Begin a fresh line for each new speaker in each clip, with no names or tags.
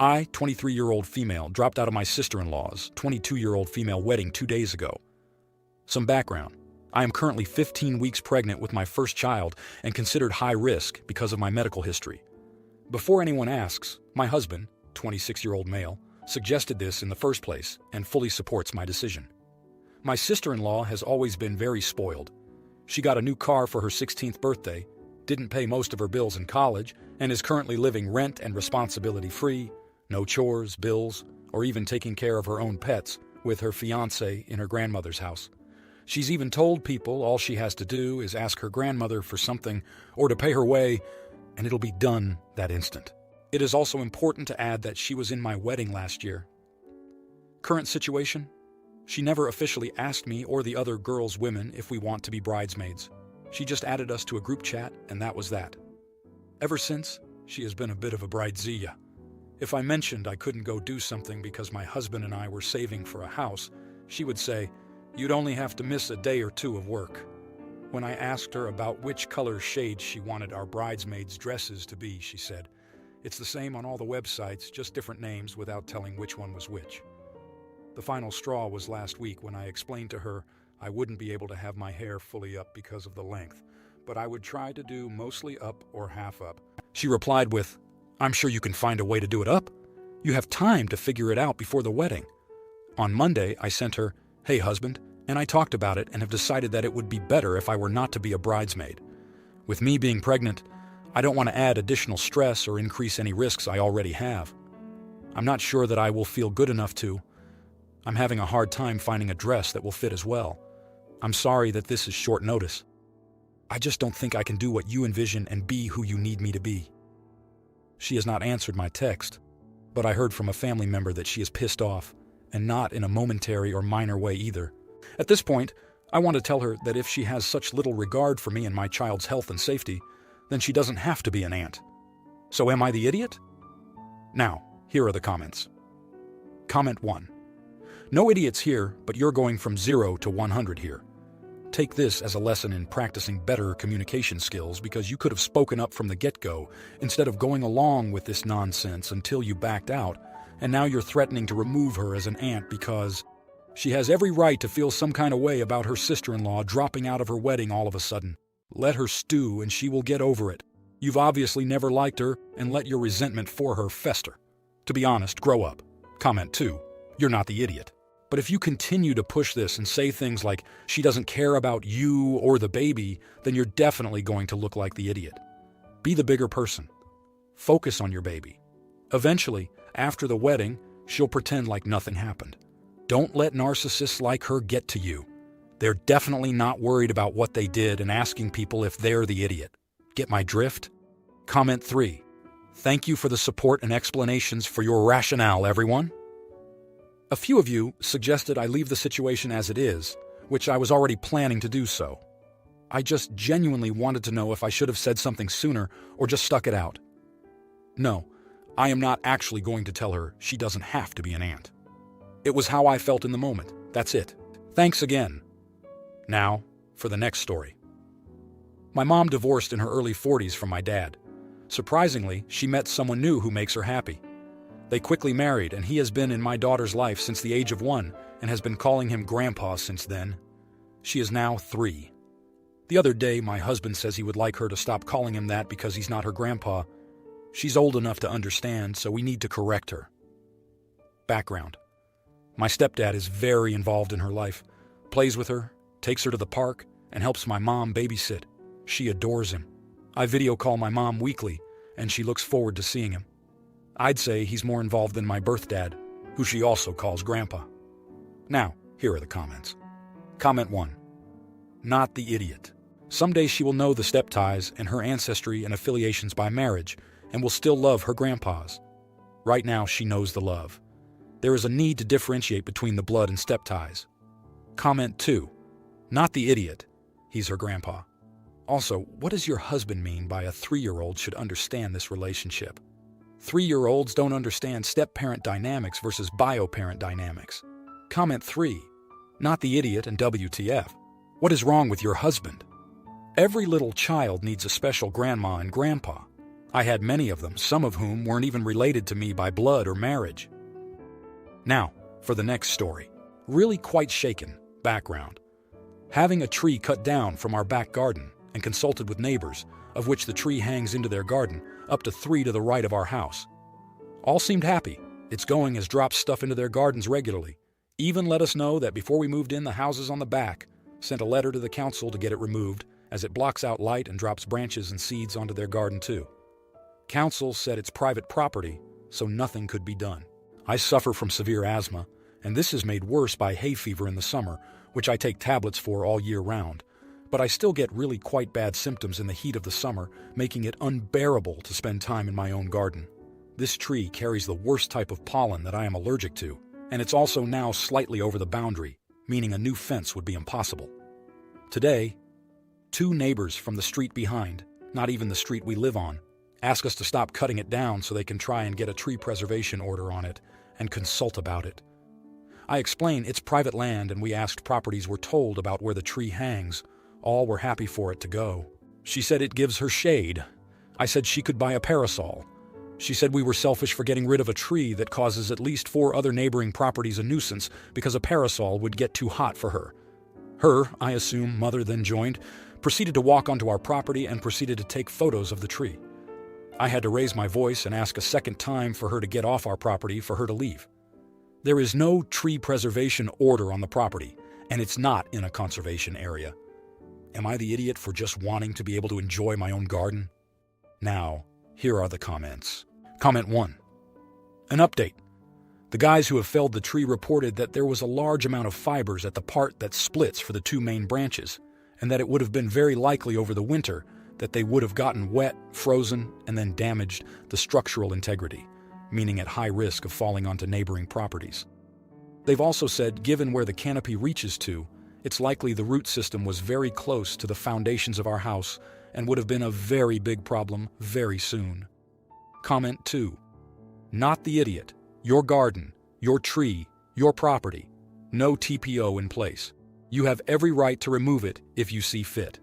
I, 23-year-old female, dropped out of my sister-in-law's 22-year-old female wedding 2 days ago. Some background. I am currently 15 weeks pregnant with my first child and considered high risk because of my medical history. Before anyone asks, my husband, 26-year-old male, suggested this in the first place and fully supports my decision. My sister-in-law has always been very spoiled. She got a new car for her 16th birthday, didn't pay most of her bills in college, and is currently living rent and responsibility-free, no chores, bills, or even taking care of her own pets with her fiancé in her grandmother's house. She's even told people all she has to do is ask her grandmother for something or to pay her way, and it'll be done that instant. It is also important to add that she was in my wedding last year. Current situation? She never officially asked me or the other girls' women if we want to be bridesmaids. She just added us to a group chat, and that was that. Ever since, she has been a bit of a bridezilla. If I mentioned I couldn't go do something because my husband and I were saving for a house, she would say, "You'd only have to miss a day or two of work." When I asked her about which color shades she wanted our bridesmaids' dresses to be, she said, "It's the same on all the websites, just different names without telling which one was which." The final straw was last week when I explained to her I wouldn't be able to have my hair fully up because of the length, but I would try to do mostly up or half up. She replied with, "I'm sure you can find a way to do it up. You have time to figure it out before the wedding." On Monday, I sent her, "Hey husband," and I talked about it and have decided that it would be better if I were not to be a bridesmaid. With me being pregnant, I don't want to add additional stress or increase any risks I already have. I'm not sure that I will feel good enough to. I'm having a hard time finding a dress that will fit as well. I'm sorry that this is short notice. I just don't think I can do what you envision and be who you need me to be." She has not answered my text, but I heard from a family member that she is pissed off, and not in a momentary or minor way either. At this point, I want to tell her that if she has such little regard for me and my child's health and safety, then she doesn't have to be an aunt. So am I the idiot? Now, here are the comments. Comment 1. No idiots here, but you're going from 0 to 100 here. Take this as a lesson in practicing better communication skills because you could have spoken up from the get-go instead of going along with this nonsense until you backed out, and now you're threatening to remove her as an aunt because she has every right to feel some kind of way about her sister-in-law dropping out of her wedding all of a sudden. Let her stew and she will get over it. You've obviously never liked her, and let your resentment for her fester. To be honest, grow up. Comment 2. You're not the idiot. But if you continue to push this and say things like, she doesn't care about you or the baby, then you're definitely going to look like the idiot. Be the bigger person. Focus on your baby. Eventually, after the wedding, she'll pretend like nothing happened. Don't let narcissists like her get to you. They're definitely not worried about what they did and asking people if they're the idiot. Get my drift? Comment 3. Thank you for the support and explanations for your rationale, everyone. A few of you suggested I leave the situation as it is, which I was already planning to do so. I just genuinely wanted to know if I should have said something sooner or just stuck it out. No, I am not actually going to tell her she doesn't have to be an aunt. It was how I felt in the moment. That's it. Thanks again. Now, for the next story. My mom divorced in her early 40s from my dad. Surprisingly, she met someone new who makes her happy. They quickly married, and he has been in my daughter's life since the age of 1 and has been calling him Grandpa since then. She is now 3. The other day, my husband says he would like her to stop calling him that because he's not her grandpa. She's old enough to understand, so we need to correct her. Background. My stepdad is very involved in her life, plays with her, takes her to the park, and helps my mom babysit. She adores him. I video call my mom weekly, and she looks forward to seeing him. I'd say he's more involved than my birth dad, who she also calls Grandpa. Now, here are the comments. Comment 1. Not the idiot. Someday she will know the step ties and her ancestry and affiliations by marriage, and will still love her grandpas. Right now, she knows the love. There is a need to differentiate between the blood and step ties. Comment 2. Not the idiot. He's her grandpa. Also, what does your husband mean by a 3-year-old should understand this relationship? 3-year-olds don't understand step-parent dynamics versus bio-parent dynamics. Comment 3. Not the idiot and WTF. What is wrong with your husband? Every little child needs a special grandma and grandpa. I had many of them, some of whom weren't even related to me by blood or marriage. Now, for the next story. Really quite shaken. Background. Having a tree cut down from our back garden and consulted with neighbors, of which the tree hangs into their garden, up to 3 to the right of our house. All seemed happy. Its going has dropped stuff into their gardens regularly. Even let us know that before we moved in, the houses on the back sent a letter to the council to get it removed, as it blocks out light and drops branches and seeds onto their garden too. Council said it's private property, so nothing could be done. I suffer from severe asthma, and this is made worse by hay fever in the summer, which I take tablets for all year round. But I still get really quite bad symptoms in the heat of the summer, making it unbearable to spend time in my own garden. This tree carries the worst type of pollen that I am allergic to, and it's also now slightly over the boundary, meaning a new fence would be impossible. Today, 2 neighbors from the street behind, not even the street we live on, ask us to stop cutting it down so they can try and get a tree preservation order on it and consult about it. I explain it's private land and we asked properties were told about where the tree hangs. All were happy for it to go. She said it gives her shade. I said she could buy a parasol. She said we were selfish for getting rid of a tree that causes at least 4 other neighboring properties a nuisance because a parasol would get too hot for her. Her, I assume, mother then joined, proceeded to walk onto our property and proceeded to take photos of the tree. I had to raise my voice and ask a second time for her to get off our property for her to leave. There is no tree preservation order on the property, and it's not in a conservation area. Am I the idiot for just wanting to be able to enjoy my own garden? Now, here are the comments. Comment 1. An update. The guys who have felled the tree reported that there was a large amount of fibers at the part that splits for the 2 main branches, and that it would have been very likely over the winter that they would have gotten wet, frozen, and then damaged the structural integrity, meaning at high risk of falling onto neighboring properties. They've also said, given where the canopy reaches to, it's likely the root system was very close to the foundations of our house and would have been a very big problem very soon. Comment 2. Not the idiot. Your garden, your tree, your property. No TPO in place. You have every right to remove it if you see fit.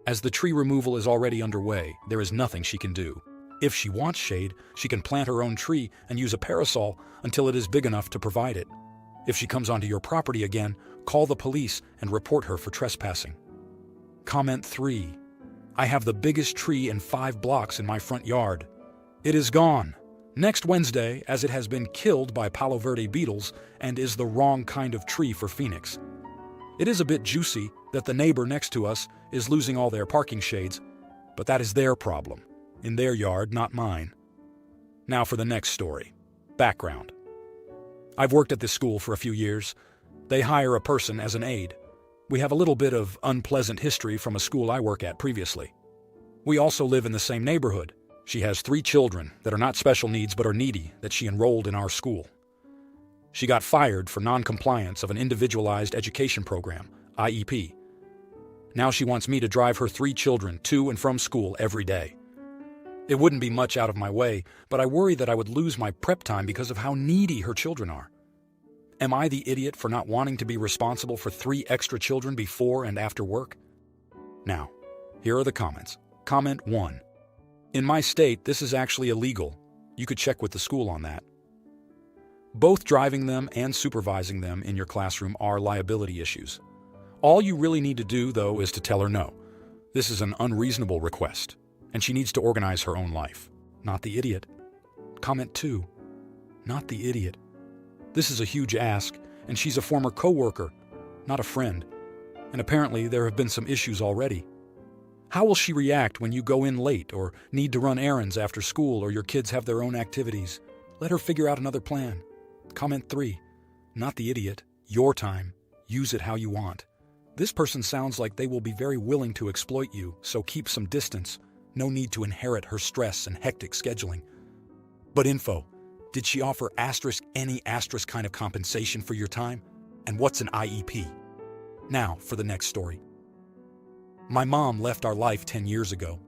As the tree removal is already underway, there is nothing she can do. If she wants shade, she can plant her own tree and use a parasol until it is big enough to provide it. If she comes onto your property again, call the police and report her for trespassing. Comment 3. I have the biggest tree in 5 blocks in my front yard. It is gone. Next Wednesday, as it has been killed by Palo Verde beetles and is the wrong kind of tree for Phoenix. It is a bit juicy that the neighbor next to us is losing all their parking shades, but that is their problem. In their yard, not mine. Now for the next story. Background. I've worked at this school for a few years. They hire a person as an aide. We have a little bit of unpleasant history from a school I work at previously. We also live in the same neighborhood. She has 3 children that are not special needs but are needy that she enrolled in our school. She got fired for non-compliance of an individualized education program, IEP. Now she wants me to drive her 3 children to and from school every day. It wouldn't be much out of my way, but I worry that I would lose my prep time because of how needy her children are. Am I the idiot for not wanting to be responsible for 3 extra children before and after work? Now, here are the comments. Comment 1. In my state, this is actually illegal. You could check with the school on that. Both driving them and supervising them in your classroom are liability issues. All you really need to do, though, is to tell her no. This is an unreasonable request, and she needs to organize her own life. Not the idiot. Comment 2. Not the idiot. This is a huge ask, and she's a former coworker, not a friend. And apparently there have been some issues already. How will she react when you go in late or need to run errands after school or your kids have their own activities? Let her figure out another plan. Comment 3. Not the idiot. Your time. Use it how you want. This person sounds like they will be very willing to exploit you, so keep some distance. No need to inherit her stress and hectic scheduling. But info. Did she offer any kind of compensation for your time? And what's an IEP? Now for the next story. My mom left our life 10 years ago.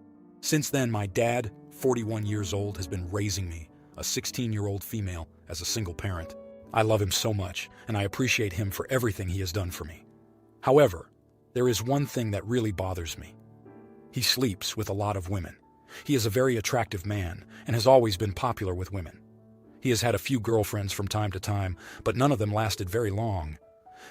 Since then, my dad, 41 years old, has been raising me, a 16-year-old female, as a single parent. I love him so much, and I appreciate him for everything he has done for me. However, there is one thing that really bothers me. He sleeps with a lot of women. He is a very attractive man and has always been popular with women. He has had a few girlfriends from time to time, but none of them lasted very long.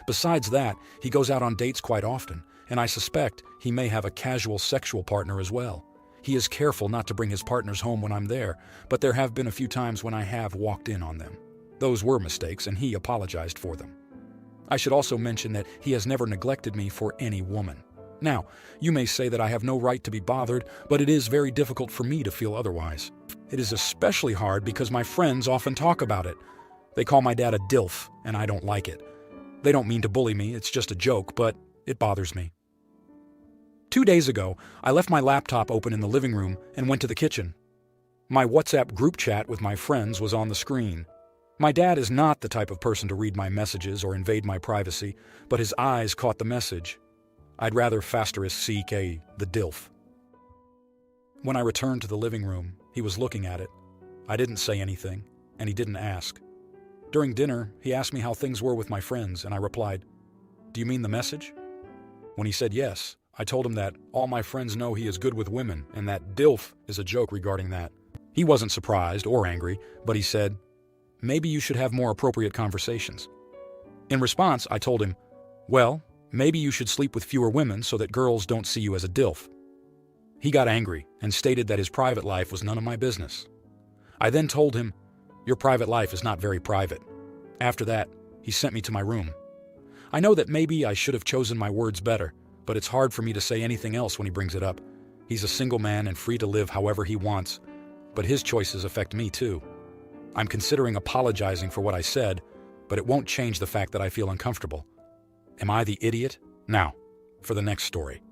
Besides that, he goes out on dates quite often, and I suspect he may have a casual sexual partner as well. He is careful not to bring his partners home when I'm there, but there have been a few times when I have walked in on them. Those were mistakes, and he apologized for them. I should also mention that he has never neglected me for any woman. Now, you may say that I have no right to be bothered, but it is very difficult for me to feel otherwise. It is especially hard because my friends often talk about it. They call my dad a DILF, and I don't like it. They don't mean to bully me, it's just a joke, but it bothers me. 2 days ago, I left my laptop open in the living room and went to the kitchen. My WhatsApp group chat with my friends was on the screen. My dad is not the type of person to read my messages or invade my privacy, but his eyes caught the message. I'd rather *CK the DILF. When I returned to the living room, he was looking at it. I didn't say anything, and he didn't ask. During dinner, he asked me how things were with my friends, and I replied, "Do you mean the message?" When he said yes, I told him that all my friends know he is good with women, and that DILF is a joke regarding that. He wasn't surprised or angry, but he said, "Maybe you should have more appropriate conversations." In response, I told him, "Well, maybe you should sleep with fewer women so that girls don't see you as a DILF." He got angry and stated that his private life was none of my business. I then told him, "Your private life is not very private." After that, he sent me to my room. I know that maybe I should have chosen my words better, but it's hard for me to say anything else when he brings it up. He's a single man and free to live however he wants, but his choices affect me too. I'm considering apologizing for what I said, but it won't change the fact that I feel uncomfortable. Am I the idiot? Now, for the next story.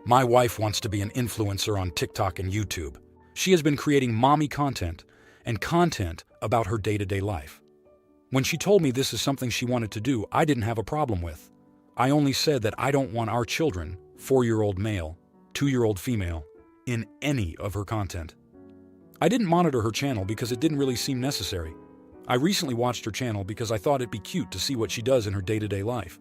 My wife wants to be an influencer on TikTok and YouTube. She has been creating mommy content and content about her day-to-day life. When she told me this is something she wanted to do, I didn't have a problem with. I only said that I don't want our children, 4-year-old male, 2-year-old female, in any of her content. I didn't monitor her channel because it didn't really seem necessary. I recently watched her channel because I thought it'd be cute to see what she does in her day-to-day life.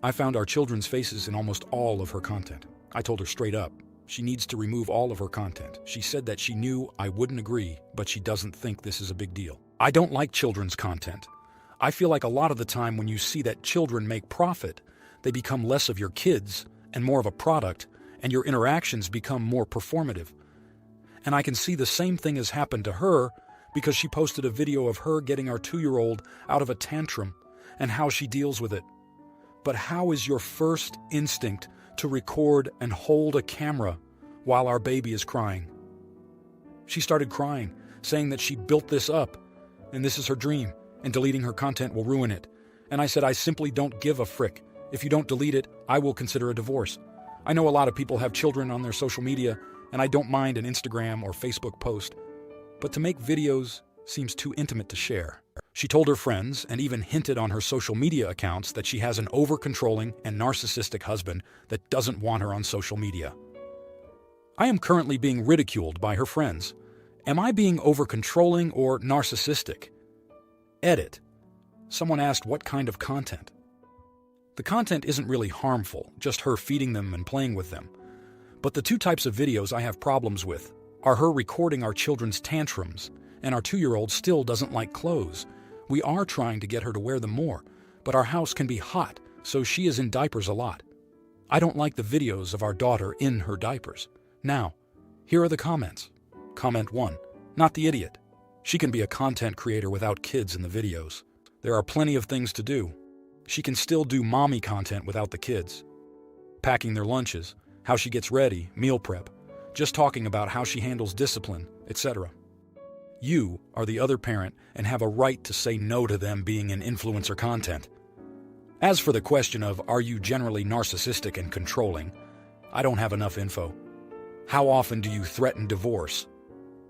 I found our children's faces in almost all of her content. I told her straight up, she needs to remove all of her content. She said that she knew I wouldn't agree, but she doesn't think this is a big deal. I don't like children's content. I feel like a lot of the time when you see that children make profit, they become less of your kids and more of a product, and your interactions become more performative. And I can see the same thing has happened to her because she posted a video of her getting our 2-year-old out of a tantrum and how she deals with it. But how is your first instinct to record and hold a camera while our baby is crying? She started crying, saying that she built this up, and this is her dream, and deleting her content will ruin it. And I said, I simply don't give a frick. If you don't delete it, I will consider a divorce. I know a lot of people have children on their social media, and I don't mind an Instagram or Facebook post. But to make videos seems too intimate to share. She told her friends and even hinted on her social media accounts that she has an over-controlling and narcissistic husband that doesn't want her on social media. I am currently being ridiculed by her friends. Am I being over-controlling or narcissistic? Edit. Someone asked what kind of content. The content isn't really harmful, just her feeding them and playing with them. But the two types of videos I have problems with are her recording our children's tantrums, and our 2-year-old still doesn't like clothes. We are trying to get her to wear them more, but our house can be hot, so she is in diapers a lot. I don't like the videos of our daughter in her diapers. Now, here are the comments. Comment 1. Not the idiot. She can be a content creator without kids in the videos. There are plenty of things to do. She can still do mommy content without the kids. Packing their lunches, how she gets ready, meal prep, just talking about how she handles discipline, etc. You are the other parent and have a right to say no to them being in influencer content. As for the question of are you generally narcissistic and controlling, I don't have enough info. How often do you threaten divorce?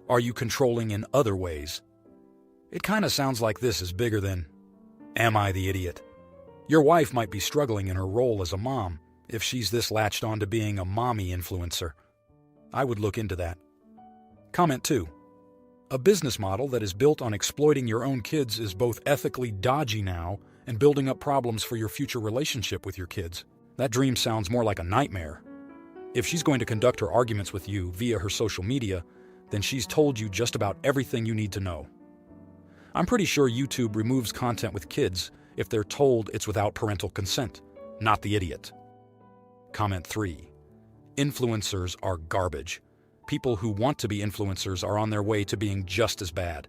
Are you controlling in other ways? It kind of sounds like this is bigger than, am I the idiot? Your wife might be struggling in her role as a mom if she's this latched on to being a mommy influencer. I would look into that. Comment 2. A business model that is built on exploiting your own kids is both ethically dodgy now and building up problems for your future relationship with your kids. That dream sounds more like a nightmare. If she's going to conduct her arguments with you via her social media, then she's told you just about everything you need to know. I'm pretty sure YouTube removes content with kids if they're told it's without parental consent, not the idiot. Comment 3. Influencers are garbage. People who want to be influencers are on their way to being just as bad.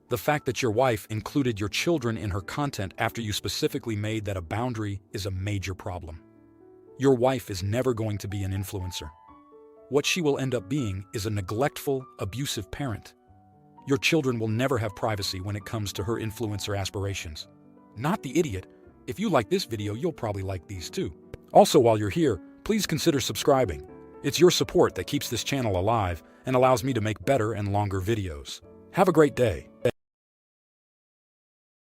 The fact that your wife included your children in her content after you specifically made that a boundary is a major problem. Your wife is never going to be an influencer. What she will end up being is a neglectful, abusive parent. Your children will never have privacy when it comes to her influencer aspirations. Not the idiot. If you like this video, you'll probably like these too. Also, while you're here, please consider subscribing. It's your support that keeps this channel alive and allows me to make better and longer videos. Have a great day.